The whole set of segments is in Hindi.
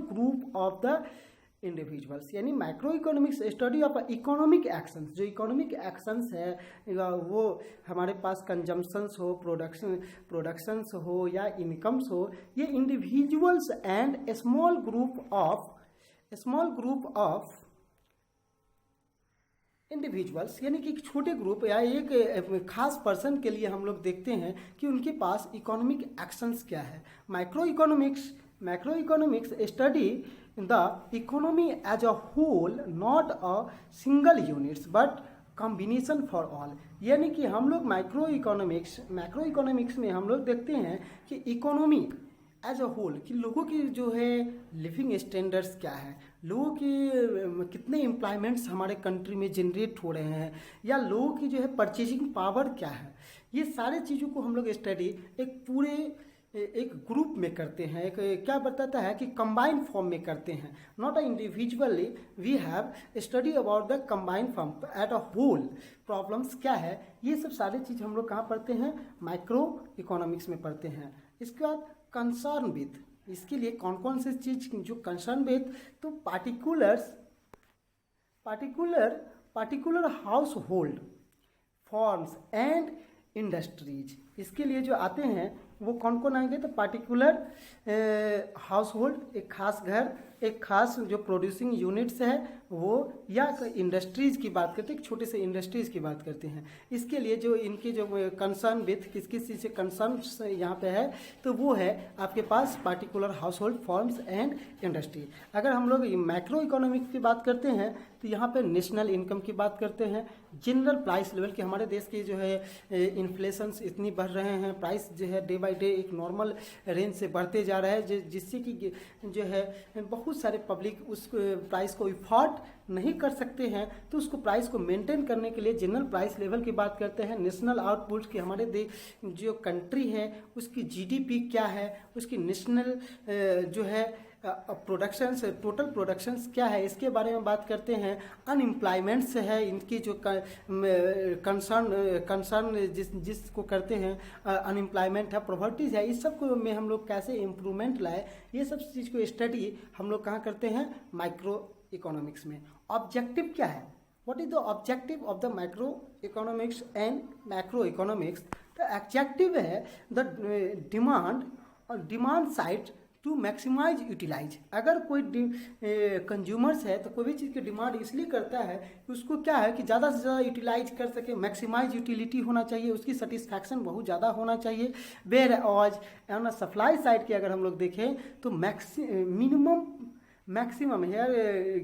Group of the individuals. यानी micro economics study of economic actions, जो इकोनॉमिक एक्शंस है वो हमारे पास कंजम्पशंस हो, प्रोडक्शंस हो या इनकम्स हो, ये individuals and small group of individuals, यानी कि एक छोटे ग्रुप या एक खास पर्सन के लिए हम लोग देखते हैं कि उनके पास इकोनॉमिक एक्शंस क्या है। Micro economics study the economy as a whole, not a single units but combination for all. यानी कि हम लोग मैक्रो इकोनॉमिक्स में हम लोग देखते हैं कि इकोनॉमी एज अ होल, कि लोगों की जो है लिविंग स्टैंडर्ड्स क्या है, लोगों की कितने एम्प्लॉयमेंट्स हमारे कंट्री में जनरेट हो रहे हैं, या लोगों की जो है परचेजिंग पावर क्या है, ये सारे चीज़ों को हम लोग स्टडी एक ग्रुप में करते हैं। एक क्या बताता है कि कंबाइंड फॉर्म में करते हैं, not a individually. We have study about the combined form at a whole, problems क्या है, ये सब सारी चीज़ हम लोग कहाँ पढ़ते हैं, माइक्रो इकोनॉमिक्स में पढ़ते हैं। इसके बाद कंसर्न विथ, इसके लिए कौन कौन सी चीज जो कंसर्न विथ, तो particular household firms and industries, इसके लिए जो आते हैं वो कौन कौन आएंगे, तो पार्टिकुलर हाउस होल्ड, एक खास घर, एक खास जो प्रोड्यूसिंग यूनिट्स है वो, या इंडस्ट्रीज की बात करते हैं, छोटे से इंडस्ट्रीज की बात करते हैं। इसके लिए जो इनके जो कंसर्न विथ किस किस चीज़ से कंसर्न यहाँ पे है, तो वो है आपके पास particular household firms and industry. अगर हम लोग मैक्रो इकोनॉमिक की बात करते हैं तो यहाँ पे नेशनल इनकम की बात करते हैं, जनरल प्राइस लेवल की, हमारे देश की जो है इन्फ्लेशंस इतनी बढ़ रहे हैं, प्राइस जो है डे बाई डे एक नॉर्मल रेंज से बढ़ते जा रहा है, जिससे कि जो है बहुत सारे पब्लिक उस प्राइस को इफोर्ड नहीं कर सकते हैं, तो उसको प्राइस को मेंटेन करने के लिए जनरल प्राइस लेवल की बात करते हैं। नेशनल आउटपुट की, हमारे देश जो कंट्री है उसकी जीडीपी क्या है, उसकी नेशनल जो है प्रोडक्शंस, टोटल प्रोडक्शंस क्या है, इसके बारे में बात करते हैं। अनएम्प्लॉयमेंट्स है, इनकी जो कंसर्न जिसको करते हैं, अनएम्प्लॉयमेंट है, प्रॉपर्टीज है, इस सब को में हम लोग कैसे इम्प्रूवमेंट लाए, ये सब चीज़ को स्टडी हम लोग कहाँ करते हैं, माइक्रो इकोनॉमिक्स में। ऑब्जेक्टिव क्या है, what is the objective of the micro economics and macro economics? The objective है the demand side to maximize utilize. अगर कोई कंज्यूमर्स है तो कोई भी चीज़ की डिमांड इसलिए करता है कि उसको क्या है कि ज़्यादा से ज़्यादा यूटिलाइज कर सके, मैक्सिमाइज यूटिलिटी होना चाहिए, उसकी सेटिस्फैक्शन बहुत ज़्यादा होना चाहिए। Whereas on supply side की अगर हम लोग देखें तो maximum here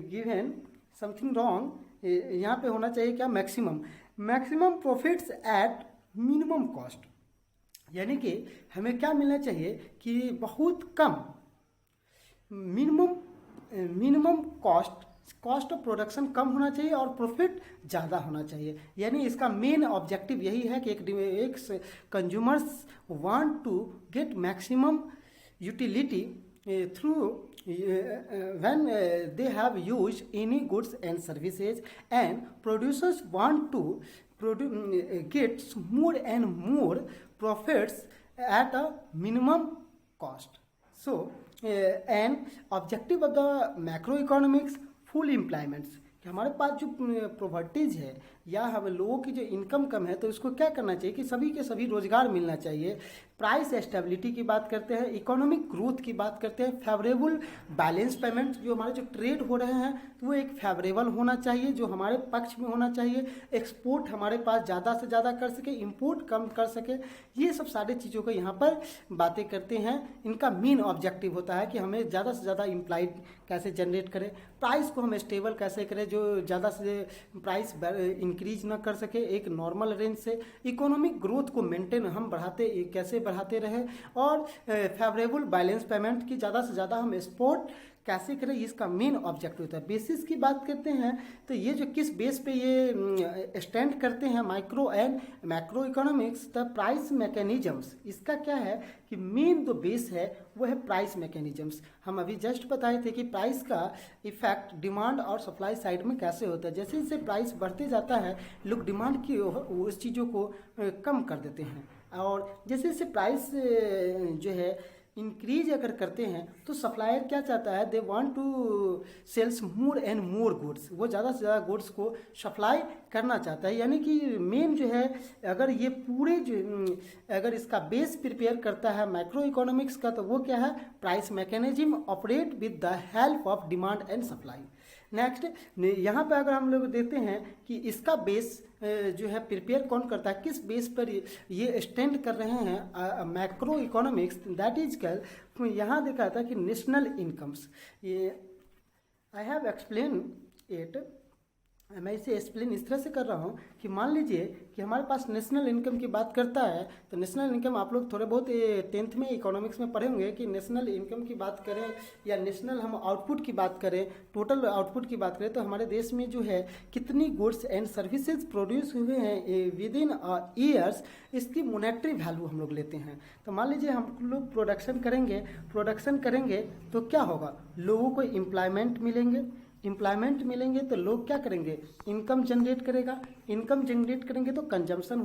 given something wrong, यहाँ पे होना चाहिए क्या, maximum profits at minimum cost. यानी कि हमें क्या मिलना चाहिए कि बहुत कम मिनिमम कॉस्ट ऑफ प्रोडक्शन कम होना चाहिए और प्रॉफिट ज़्यादा होना चाहिए। यानी इसका मेन ऑब्जेक्टिव यही है कि एक consumers want to get maximum utility through when they have used any goods and services, and producers want to get more and more profits at a minimum cost. So an objective of the macroeconomics full employments, कि हमारे पास जो प्रॉपर्टीज है या हम लोगों की जो इनकम कम है तो इसको क्या करना चाहिए कि सभी के सभी रोजगार मिलना चाहिए। प्राइस स्टेबिलिटी की बात करते हैं, इकोनॉमिक ग्रोथ की बात करते हैं, फेवरेबल बैलेंस पेमेंट, जो हमारे जो ट्रेड हो रहे हैं तो वो एक फेवरेबल होना चाहिए, जो हमारे पक्ष में होना चाहिए। एक्सपोर्ट हमारे पास ज़्यादा से ज़्यादा कर सके, इंपोर्ट कम कर सके, ये सब सारी चीज़ों को यहाँ पर बातें करते हैं। इनका मेन ऑब्जेक्टिव होता है कि हमें ज़्यादा से ज़्यादा इम्प्लाइड कैसे जनरेट करें, प्राइस को हम स्टेबल कैसे करें, जो ज़्यादा से प्राइस इंक्रीज ना कर सके एक नॉर्मल रेंज से, इकोनॉमिक ग्रोथ को मेंटेन हम कैसे बढ़ाते रहे, और फेवरेबल बैलेंस पेमेंट की ज़्यादा से ज़्यादा हम एक्सपोर्ट कैसे करें, इसका मेन ऑब्जेक्टिव होता है। बेसिस की बात करते हैं तो ये जो किस बेस पे ये स्टैंड करते हैं micro and macro economics, the price mechanisms, इसका क्या है कि मेन जो बेस है वो है प्राइस मैकेनिज्म्स। हम अभी जस्ट बताए थे कि प्राइस का इफेक्ट डिमांड और सप्लाई साइड में कैसे होता है। जैसे जैसे प्राइस बढ़ते जाता है लोग डिमांड की उस चीज़ों को कम कर देते हैं, और जैसे जैसे प्राइस जो है इंक्रीज अगर करते हैं तो सप्लायर क्या चाहता है, they want to sells more and more goods, वो ज़्यादा से ज़्यादा गुड्स को सप्लाई करना चाहता है। यानी कि मेन जो है, अगर ये पूरे जो अगर इसका बेस प्रिपेयर करता है मैक्रो इकोनॉमिक्स का, तो वो क्या है, price mechanism operate with the help of demand and supply. Next यहाँ पे अगर हम लोग देखते हैं कि इसका बेस जो है प्रिपेयर कौन करता है, किस बेस पर ये स्टैंड कर रहे हैं मैक्रो इकोनॉमिक्स, दैट इज कल यहाँ देखा था कि नेशनल इनकम्स। ये आई हैव एक्सप्लेन इट, मैं इसे एक्सप्लेन इस तरह से कर रहा हूँ कि मान लीजिए कि हमारे पास नेशनल इनकम की बात करता है, तो नेशनल इनकम आप लोग थोड़े बहुत 10th में इकोनॉमिक्स में पढ़े होंगे कि नेशनल इनकम की बात करें या नेशनल हम आउटपुट की बात करें, टोटल आउटपुट की बात करें, तो हमारे देश में जो है कितनी गुड्स एंड सर्विसेज प्रोड्यूस हुए हैं विद इन ईयर्स, इसकी मोनेटरी वैल्यू हम लोग लेते हैं। तो मान लीजिए हम लोग प्रोडक्शन करेंगे तो क्या होगा, लोगों को एम्प्लॉयमेंट मिलेंगे तो लोग क्या करेंगे, इनकम जनरेट करेंगे तो कंजम्पशन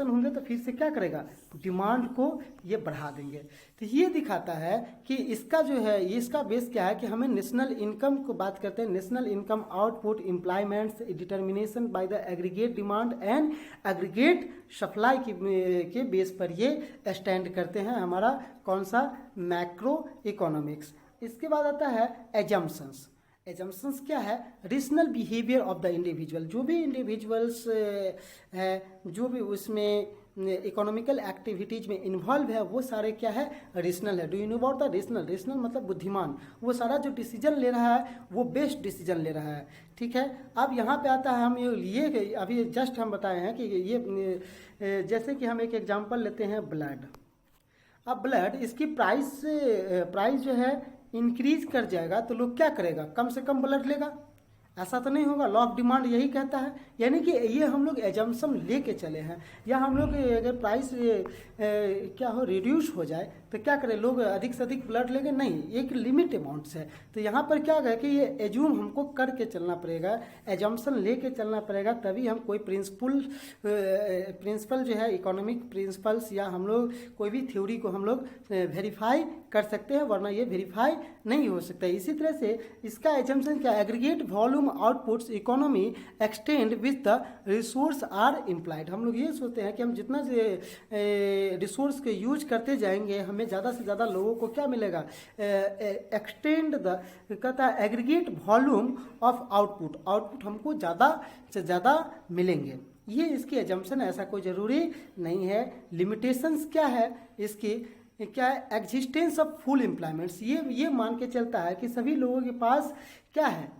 होंगे तो फिर से क्या करेगा, डिमांड को ये बढ़ा देंगे। तो ये दिखाता है कि इसका जो है, इसका बेस क्या है कि हमें नेशनल इनकम को बात करते हैं, national income output employments determination by the aggregate demand and aggregate supply के बेस पर ये स्टैंड करते हैं हमारा कौन सा, मैक्रो इकोनॉमिक्स। इसके बाद आता है एजम्पशंस क्या है, regional behaviour of the individual, जो भी इंडिविजुअल्स है, जो भी उसमें इकोनॉमिकल एक्टिविटीज में इन्वॉल्व है, वो सारे क्या है, रीजनल है। Do you know about the regional मतलब बुद्धिमान, वो सारा जो डिसीजन ले रहा है वो बेस्ट डिसीजन ले रहा है, ठीक है। अब यहाँ पे आता है, हम ये अभी जस्ट हम बताए हैं कि ये जैसे कि हम एक एग्जांपल लेते हैं ब्लड। अब ब्लड इसकी प्राइस जो है इंक्रीज कर जाएगा तो लोग क्या करेगा, कम से कम ब्लड लेगा, ऐसा तो नहीं होगा। लॉ ऑफ डिमांड यही कहता है, यानी कि ये हम लोग एजम्पशन लेके चले हैं, या हम लोग अगर प्राइस क्या हो रिड्यूस हो जाए तो क्या करें, लोग अधिक से अधिक ब्लड लेंगे, नहीं, एक लिमिट अमाउंट्स है। तो यहाँ पर क्या है कि ये एज्यूम हमको करके चलना पड़ेगा, एजम्पशन लेके चलना पड़ेगा, तभी हम कोई प्रिंसिपल जो है इकोनॉमिक प्रिंसिपल्स या हम लोग कोई भी थ्योरी को हम लोग वेरीफाई कर सकते हैं, वरना ये वेरीफाई नहीं हो सकता। इसी तरह से इसका एजम्पशन क्या, aggregate volume outputs economy extend with the resource are implied. हम लोग ये सोचते हैं कि हम जितना रिसोर्स के यूज करते जाएंगे हमें ज़्यादा से ज़्यादा लोगों को क्या मिलेगा, एक्सटेंड द कहता है एग्रीगेट वॉल्यूम ऑफ आउटपुट हमको ज़्यादा से ज़्यादा मिलेंगे। ये इसकी एजम्पशन है, ऐसा कोई ज़रूरी नहीं है। लिमिटेशंस क्या है इसकी, क्या है, एग्जिस्टेंस ऑफ फुल एम्प्लॉयमेंट्स, ये मान के चलता है कि सभी लोगों के पास क्या है,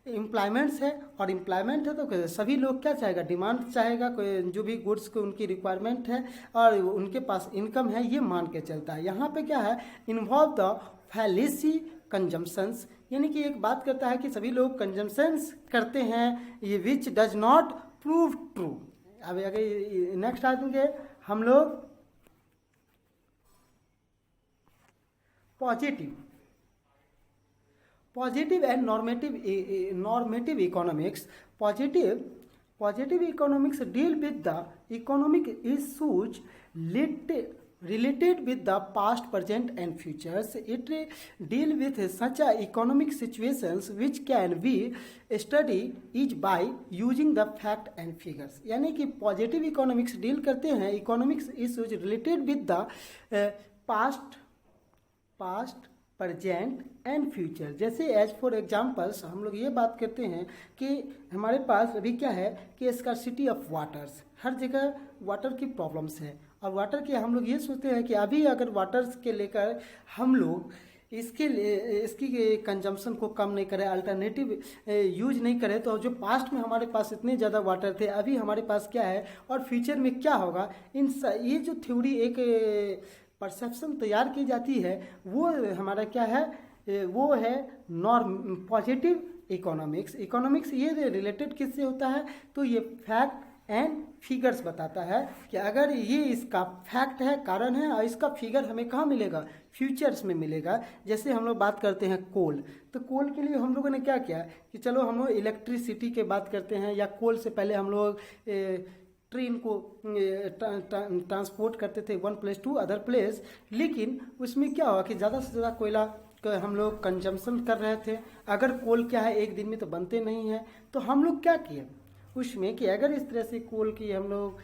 एम्प्लॉयमेंट्स है, और एम्प्लॉयमेंट है तो सभी लोग क्या चाहेगा, डिमांड चाहेगा, जो भी गुड्स को उनकी रिक्वायरमेंट है और उनके पास इनकम है, ये मान के चलता है। यहाँ पे क्या है, इन्वॉल्व द फैलेसी कंजम्पशंस, यानी कि एक बात करता है कि सभी लोग कंजम्पशंस करते हैं, ये which does not prove true. अब अगर नेक्स्ट आएंगे हम लोग positive and normative economics. Positive economics deal with the economic issues related with the past, present and futures. It deal with such a economic situations which can be studied each by using the fact and figures. यानी कि पॉजिटिव इकोनॉमिक्स डील करते हैं economics issues related with the past, present and future. जैसे एज फॉर एग्जाम्पल्स हम लोग ये बात करते हैं कि हमारे पास अभी क्या है कि स्कार्सिटी ऑफ वाटर्स, हर जगह वाटर की प्रॉब्लम्स है, और वाटर के हम लोग ये सोचते हैं कि अभी अगर वाटर्स के लेकर हम लोग इसकी कंजम्पशन को कम नहीं करें, अल्टरनेटिव यूज नहीं करें, तो जो पास्ट में हमारे पास इतने ज़्यादा वाटर थे अभी हमारे पास क्या है और फ्यूचर में क्या होगा, ये जो थ्योरी एक परसेप्शन तैयार की जाती है वो हमारा क्या है, वो है पॉजिटिव इकोनॉमिक्स। ये रिलेटेड किससे होता है, तो ये फैक्ट एंड फिगर्स बताता है कि अगर ये इसका फैक्ट है, कारण है, और इसका फिगर हमें कहाँ मिलेगा, फ्यूचर्स में मिलेगा। जैसे हम लोग बात करते हैं कोल, तो कोल के लिए हम लोगों ने क्या किया कि चलो हम लोग इलेक्ट्रिसिटी के बात करते हैं, या कोल से पहले हम लोग ट्रेन को ट्रांसपोर्ट करते थे one place to other place, लेकिन उसमें क्या हुआ कि ज़्यादा से ज़्यादा कोयला का हम लोग कंजम्पशन कर रहे थे। अगर कोल क्या है एक दिन में तो बनते नहीं है, तो हम लोग क्या किए उसमें कि अगर इस तरह से कोल की हम लोग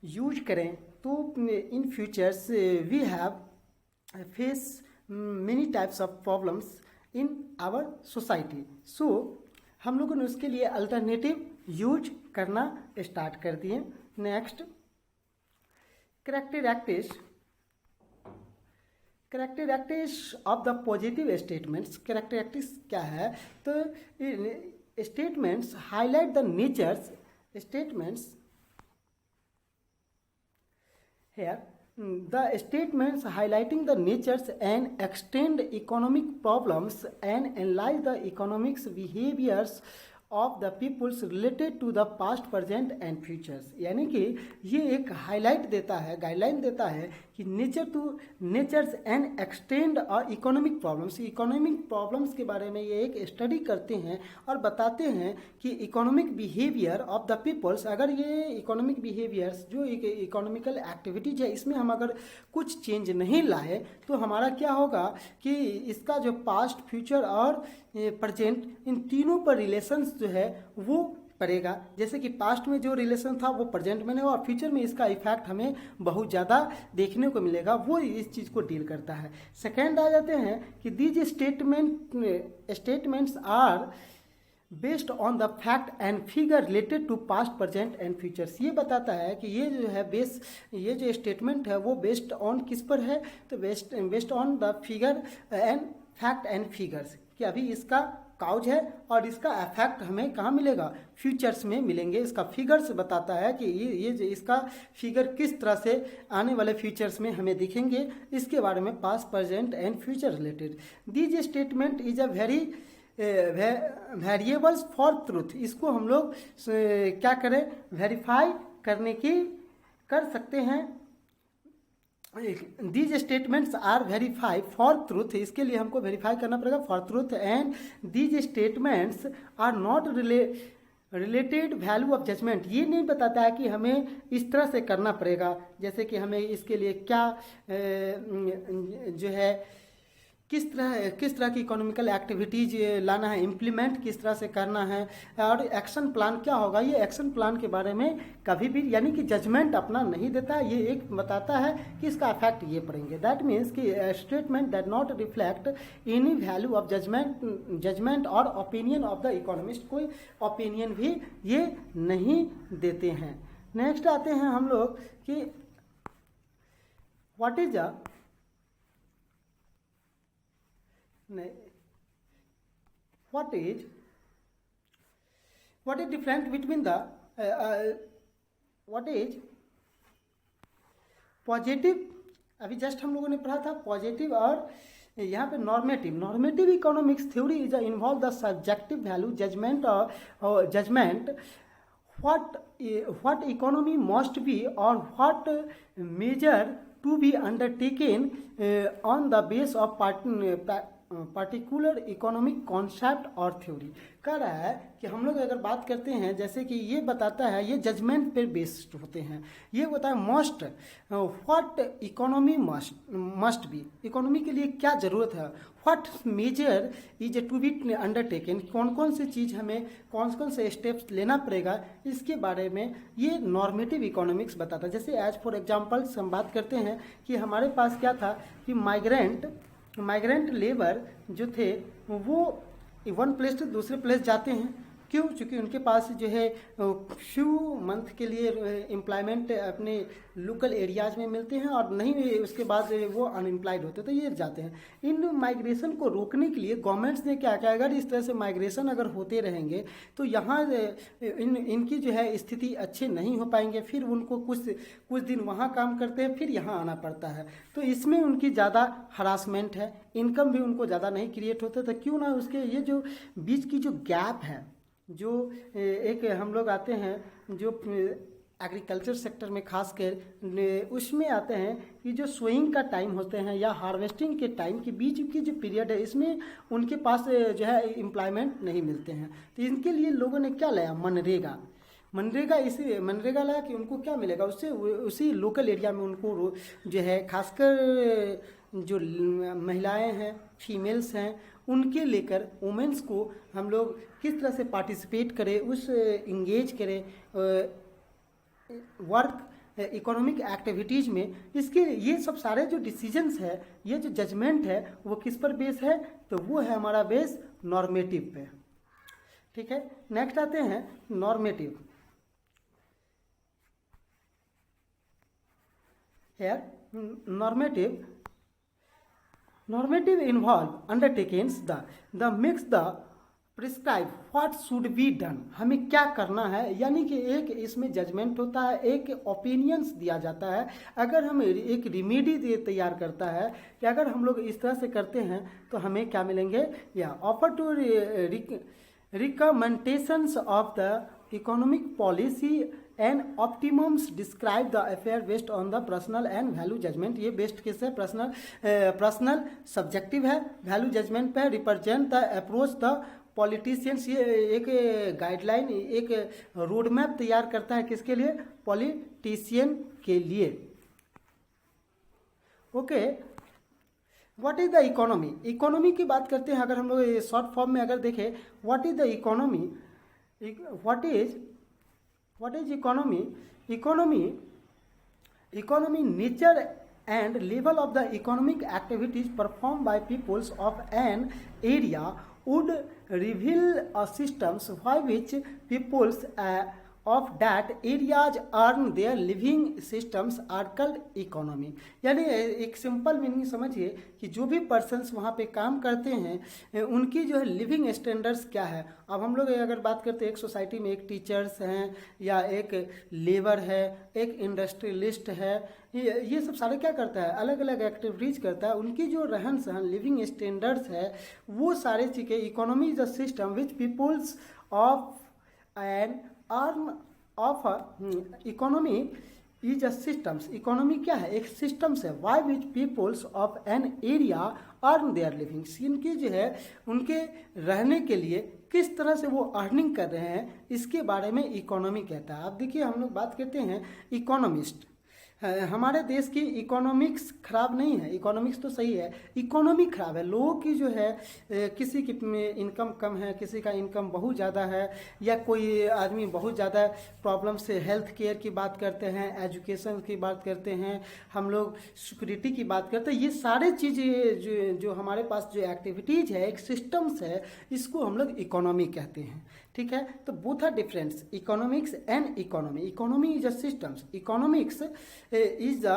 यूज करें तो in futures we have face many types of problems in our society. So हम लोगों ने उसके लिए अल्टरनेटिव यूज करना स्टार्ट कर दिए। Next, characteristics of the positive statements. Characteristics क्या है, तो statements highlight the natures, statements here the statements highlighting the natures and extend economic problems and analyze the economics behaviors of the peoples related to the past, present and futures। यानी कि ये एक हाईलाइट देता है, गाइडलाइन देता है कि नेचर्स एंड एक्सटेंड और इकोनॉमिक प्रॉब्लम्स के बारे में ये एक स्टडी करते हैं और बताते हैं कि economic behaviour of the peoples, अगर ये इकोनॉमिक बिहेवियर्स जो इकोनॉमिकल एक्टिविटीज है इसमें हम अगर कुछ चेंज नहीं लाए तो हमारा क्या होगा कि इसका जो पास्ट, फ्यूचर और प्रेजेंट इन तीनों पर रिलेशंस जो है वो पड़ेगा। जैसे कि पास्ट में जो रिलेशन था वो प्रेजेंट में नहीं और फ्यूचर में इसका इफेक्ट हमें बहुत ज़्यादा देखने को मिलेगा, वो इस चीज़ को डील करता है। सेकेंड आ जाते हैं कि these statements are based on the fact and figure related to past, present and futures. ये बताता है कि ये जो है ये जो स्टेटमेंट है वो बेस्ड ऑन किस पर है, तो based on the figure and fact and figures, कि अभी इसका काउज है और इसका इफेक्ट हमें कहाँ मिलेगा, फ्यूचर्स में मिलेंगे। इसका फिगर्स बताता है कि ये इसका फिगर किस तरह से आने वाले फ्यूचर्स में हमें दिखेंगे, इसके बारे में past, present and future related. These statement is a very variables for truth. इसको हम लोग क्या करें, वेरीफाई करने की कर सकते हैं। These statements are verify for truth, इसके लिए हमको वेरीफाई करना पड़ेगा for truth. And these statements are not related value of judgement. ये नहीं बताता है कि हमें इस तरह से करना पड़ेगा, जैसे कि हमें इसके लिए क्या जो है किस तरह की इकोनॉमिकल एक्टिविटीज लाना है, इम्प्लीमेंट किस तरह से करना है और एक्शन प्लान क्या होगा। ये एक्शन प्लान के बारे में कभी भी यानी कि जजमेंट अपना नहीं देता, ये एक बताता है कि इसका इफेक्ट ये पड़ेंगे। दैट मीन्स कि statement that not reflect any value of judgement और ओपिनियन ऑफ द इकोनॉमिस्ट। कोई ओपिनियन भी ये नहीं देते हैं। नेक्स्ट आते हैं हम लोग कि what is what is different between the what is positive, अभी जस्ट हम लोगों ने पढ़ा था पॉजिटिव और यहाँ पे normative economics theory is involve the subjective value judgement और judgement what economy must be or what measure to be undertaken on the base of particular economic concept और थ्योरी। कह रहा है कि हम लोग अगर बात करते हैं जैसे कि ये बताता है, ये जजमेंट पे बेस्ड होते हैं। ये बताया must, what economy must be, economy के लिए क्या ज़रूरत है, what major is to be undertaken, कौन कौन सी चीज़ हमें कौन कौन से स्टेप्स लेना पड़ेगा, इसके बारे में ये नॉर्मेटिव इकोनॉमिक्स बताता है। जैसे एज फॉर एग्जाम्पल्स हम बात करते हैं कि हमारे पास क्या था कि माइग्रेंट लेबर जो थे वो वन प्लेस से दूसरे प्लेस जाते हैं, क्यों? क्योंकि उनके पास जो है फ्यू मंथ के लिए एम्प्लॉयमेंट अपने लोकल एरियाज में मिलते हैं और नहीं उसके बाद वो अनएम्प्लॉयड होते हैं, तो ये जाते हैं। इन माइग्रेशन को रोकने के लिए गवर्नमेंट्स ने क्या किया, अगर इस तरह से माइग्रेशन अगर होते रहेंगे तो यहाँ इनकी जो है स्थिति अच्छे नहीं हो पाएंगे, फिर उनको कुछ दिन वहाँ काम करते हैं फिर यहाँ आना पड़ता है, तो इसमें उनकी ज़्यादा हरासमेंट है, इनकम भी उनको ज़्यादा नहीं क्रिएट होता। तो क्यों ना उसके ये जो बीच की जो गैप है, जो एक हम लोग आते हैं जो एग्रीकल्चर सेक्टर में खास कर उसमें आते हैं कि जो सोइंग का टाइम होते हैं या हार्वेस्टिंग के टाइम के बीच की जो पीरियड है, इसमें उनके पास जो है एम्प्लॉयमेंट नहीं मिलते हैं। तो इनके लिए लोगों ने क्या लाया, मनरेगा इसी मनरेगा लगा कि उनको क्या मिलेगा उससे, उसी लोकल एरिया में उनको जो है खासकर जो महिलाएं हैं, फीमेल्स हैं, उनके लेकर वुमेंस को हम लोग किस तरह से पार्टिसिपेट करें, उस इंगेज करें वर्क इकोनॉमिक एक्टिविटीज़ में। इसके ये सब सारे जो डिसीजंस है, ये जो जजमेंट है, वो किस पर बेस है, तो वो है हमारा बेस नॉर्मेटिव पे। ठीक है, नेक्स्ट आते हैं normative. Here, normative involve undertakings the makes the prescribe what should be done। हमें क्या करना है, यानी कि एक इसमें जजमेंट होता है, एक ओपिनियंस दिया जाता है। अगर हम एक रिमेडी तैयार करता है कि अगर हम लोग इस तरह से करते हैं तो हमें क्या मिलेंगे, या offer to recommendations of the economic policy and optimums describe the affair based on the personal and value judgment। ये बेस्ड किस है, पर्सनल सब्जेक्टिव है, वैल्यू जजमेंट पे represent the approach the politicians. ये एक गाइडलाइन, एक रोड मैप तैयार करता है, किसके लिए, पॉलिटिशियन के लिए। Okay, what is the economy. Economy की बात करते हैं, अगर हम लोग शॉर्ट फॉर्म में अगर देखें, what is the economy, what is economy. Economy nature and level of the economic activities performed by peoples of an area would reveal a systems by which peoples of that areas earn their living systems are called economy। यानी एक सिंपल मीनिंग समझिए कि जो भी पर्सन्स वहाँ पे काम करते हैं उनकी जो है लिविंग स्टैंडर्ड्स क्या है। अब हम लोग अगर बात करते हैं एक सोसाइटी में एक टीचर्स हैं, या एक लेबर है, एक इंडस्ट्रियलिस्ट है, ये सब सारे क्या करता है, अलग अलग एक्टिविटीज़ करता है। उनकी जो रहन सहन, लिविंग स्टैंडर्ड्स है, वो सारे चीज़ें, economy is a system which peoples of an earn of economy is a systems. Economy क्या है, एक सिस्टम्स है, by which peoples of an area earn their livings. इनकी जो है उनके रहने के लिए किस तरह से वो अर्निंग कर रहे हैं, इसके बारे में इकोनॉमी कहता है। आप देखिए, हम लोग बात करते हैं इकोनॉमिस्ट। हमारे देश की इकोनॉमिक्स खराब नहीं है, इकोनॉमिक्स तो सही है, इकोनॉमी खराब है। लोगों की जो है किसी की इनकम कम है, किसी का इनकम बहुत ज़्यादा है, या कोई आदमी बहुत ज़्यादा प्रॉब्लम से हेल्थ केयर की बात करते हैं, एजुकेशन की बात करते हैं, हम लोग सिक्योरिटी की बात करते हैं। ये सारे चीज़ें जो हमारे पास जो एक्टिविटीज़ है, एक सिस्टम्स है, इसको हम लोग इकोनॉमी कहते हैं। ठीक है, तो both are difference, economics and economy. Economy is a systems, economics is the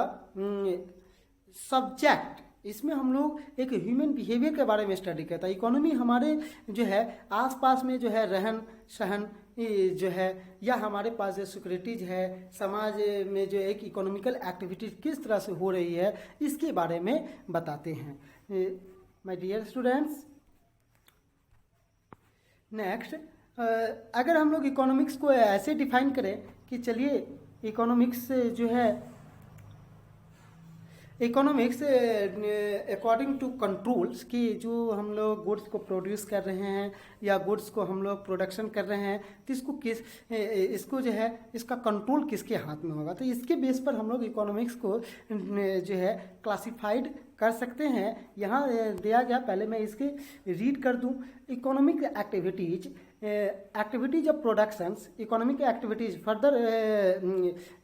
subject. इसमें हम लोग एक ह्यूमन बिहेवियर के बारे में स्टडी करता है। इकोनॉमी हमारे जो है आसपास में जो है रहन सहन जो है, या हमारे पास जो सिक्योरिटीज है, समाज में जो एक इकोनॉमिकल एक्टिविटीज किस तरह से हो रही है, इसके बारे में बताते हैं। माय डियर स्टूडेंट्स, नेक्स्ट, अगर हम लोग इकोनॉमिक्स को ऐसे डिफाइन करें कि चलिए इकोनॉमिक्स जो है, इकोनॉमिक्स अकॉर्डिंग टू कंट्रोल्स, कि जो हम लोग गुड्स को प्रोड्यूस कर रहे हैं या गुड्स को हम लोग प्रोडक्शन कर रहे हैं, तो इसको जो है इसका कंट्रोल किसके हाथ में होगा। तो इसके बेस पर हम लोग इकोनॉमिक्स को जो है क्लासिफाइड कर सकते हैं। यहाँ दिया गया, पहले मैं इसके रीड कर दूँ। Economic activities of productions, economic activities further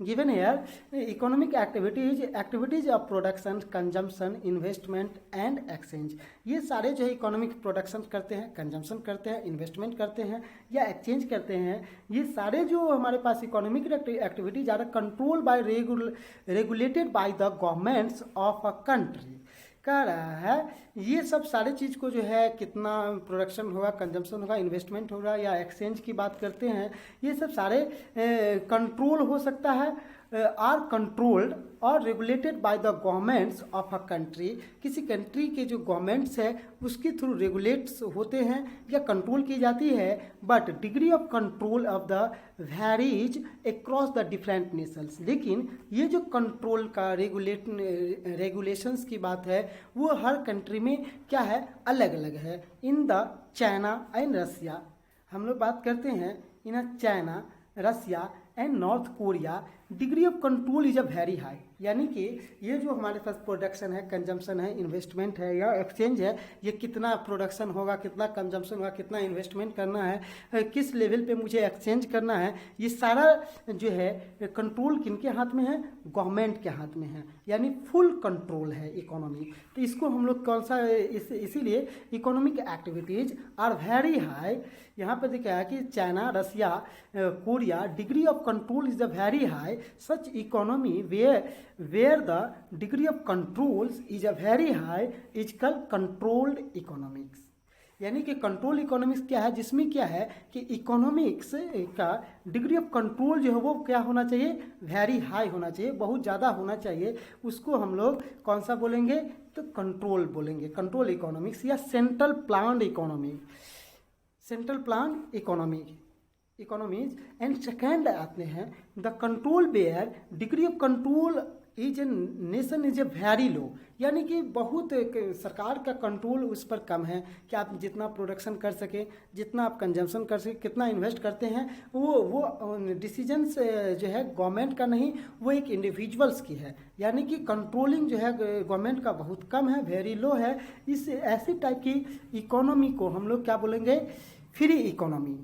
given here, economic activities of production, consumption, investment and exchange. ये सारे जो है इकोनॉमिक प्रोडक्शन करते हैं, कंजम्पशन करते हैं, इन्वेस्टमेंट करते हैं या एक्सचेंज करते हैं। ये सारे जो हमारे पास economic activities are control by regulated by the governments of a country कह रहा है। ये सब सारे चीज़ को जो है कितना प्रोडक्शन होगा, कंजम्पशन होगा, इन्वेस्टमेंट होगा या एक्सचेंज की बात करते हैं, ये सब सारे कंट्रोल हो सकता है, आर कंट्रोल्ड और regulated by the governments of a country. किसी कंट्री के जो गवर्नमेंट्स है उसके थ्रू रेगुलेट्स होते हैं या कंट्रोल की जाती है। But degree of control of the varies across the different Nations. लेकिन ये जो कंट्रोल का रेगुलेशंस की बात है वो हर कंट्री में क्या है, अलग अलग है। In the China and Russia, हम लोग बात करते हैं in China Russia and North Korea degree of control is a very high. यानी कि ये जो हमारे पास प्रोडक्शन है, कंजम्पशन है, इन्वेस्टमेंट है या एक्सचेंज है, ये कितना प्रोडक्शन होगा, कितना कंजम्पशन होगा, कितना इन्वेस्टमेंट करना है, किस लेवल पे मुझे एक्सचेंज करना है, ये सारा जो है कंट्रोल किनके हाथ में है? गवर्नमेंट के हाथ में है। यानी फुल कंट्रोल है इकोनॉमी। तो इसको हम लोग कौन सा इसीलिए economic activities are very high. यहाँ पे देखा है कि China, Russia, Korea degree of control is a very high. Such economy where the degree of controls is a very high is called controlled economics. यानी कि कंट्रोल इकोनॉमिक्स क्या है? जिसमें क्या है कि इकोनॉमिक्स का डिग्री ऑफ कंट्रोल जो है वो क्या होना चाहिए? वेरी हाई होना चाहिए, बहुत ज़्यादा होना चाहिए। उसको हम लोग कौन सा बोलेंगे? तो कंट्रोल बोलेंगे, कंट्रोल इकोनॉमिक्स या central planned economy, central plan economies. And second आते हैं the control where degree of control is a nation is a very low. यानी कि बहुत सरकार का कंट्रोल उस पर कम है कि आप जितना प्रोडक्शन कर सके, जितना आप कंजम्पशन कर सके, कितना इन्वेस्ट करते हैं, वो डिसीजंस जो है गवर्नमेंट का नहीं, वो एक इंडिविजुअल्स की है। यानी कि कंट्रोलिंग जो है गवर्नमेंट का बहुत कम है, वेरी लो है। इस ऐसी टाइप की इकोनॉमी को हम लोग क्या बोलेंगे? Free economy.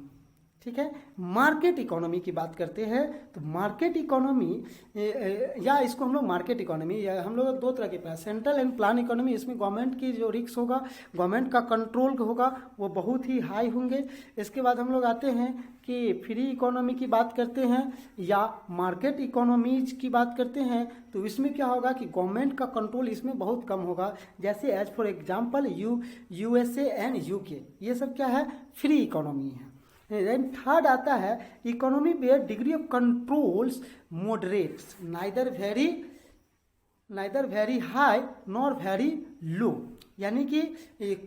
ठीक है। मार्केट इकोनॉमी की बात करते हैं तो मार्केट इकोनॉमी या इसको हम लोग मार्केट इकोनॉमी या हम लोग दो तरह के पास, सेंट्रल एंड प्लान इकोनॉमी। इसमें गवर्नमेंट की जो रिस्क होगा, गवर्नमेंट का कंट्रोल होगा, वो बहुत ही हाई होंगे। इसके बाद हम लोग आते हैं कि फ्री इकोनॉमी की बात करते हैं या मार्केट इकोनॉमीज की बात करते हैं तो इसमें क्या होगा कि गवर्नमेंट का कंट्रोल इसमें बहुत कम होगा। जैसे as for example USA and UK, ये सब क्या है? फ्री इकोनॉमी है। देन थर्ड आता है economy where degree of controls moderates, neither very high nor very low. यानी कि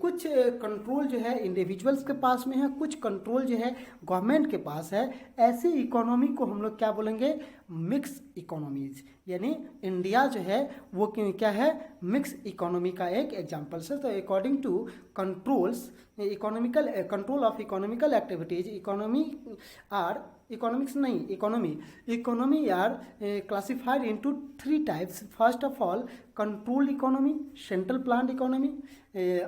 कुछ कंट्रोल जो है इंडिविजुअल्स के पास में है, कुछ कंट्रोल जो है गवर्नमेंट के पास है। ऐसी इकोनॉमी को हम लोग क्या बोलेंगे? Mix economies. यानी इंडिया जो है वो क्या है? मिक्स इकोनॉमी का एक एग्जांपल से। तो according to controls economical control of economical activities, economy are classified into 3 types. First of all control economy, central planned economy,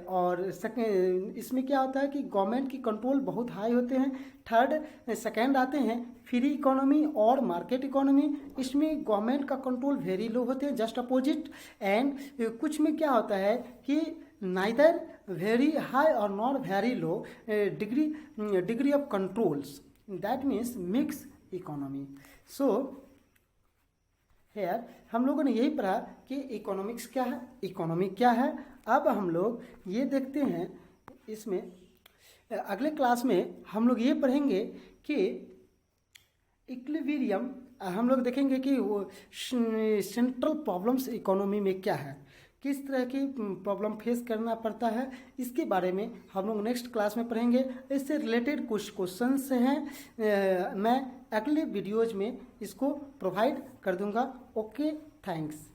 और इसमें क्या होता है कि गवर्नमेंट की कंट्रोल बहुत हाई होते हैं। सेकेंड आते हैं फ्री इकोनॉमी और मार्केट इकोनॉमी। इसमें गवर्नमेंट का कंट्रोल वेरी लो होते हैं, जस्ट अपोजिट। एंड कुछ में क्या होता है कि नाइदर वेरी हाई और not very low degree of controls, that means mix economy. So here हम लोगों ने यही पढ़ा कि इकोनॉमिक्स क्या है, इकोनॉमी क्या है। अब हम लोग ये देखते हैं, इसमें अगले क्लास में हम लोग ये पढ़ेंगे कि इक्विलिब्रियम, हम लोग देखेंगे कि वो सेंट्रल प्रॉब्लम्स इकोनॉमी में क्या है, किस तरह की प्रॉब्लम फेस करना पड़ता है, इसके बारे में हम लोग नेक्स्ट क्लास में पढ़ेंगे। इससे रिलेटेड कुछ क्वेश्चंस हैं, मैं अगले वीडियोज में इसको प्रोवाइड कर दूंगा। Okay, thanks.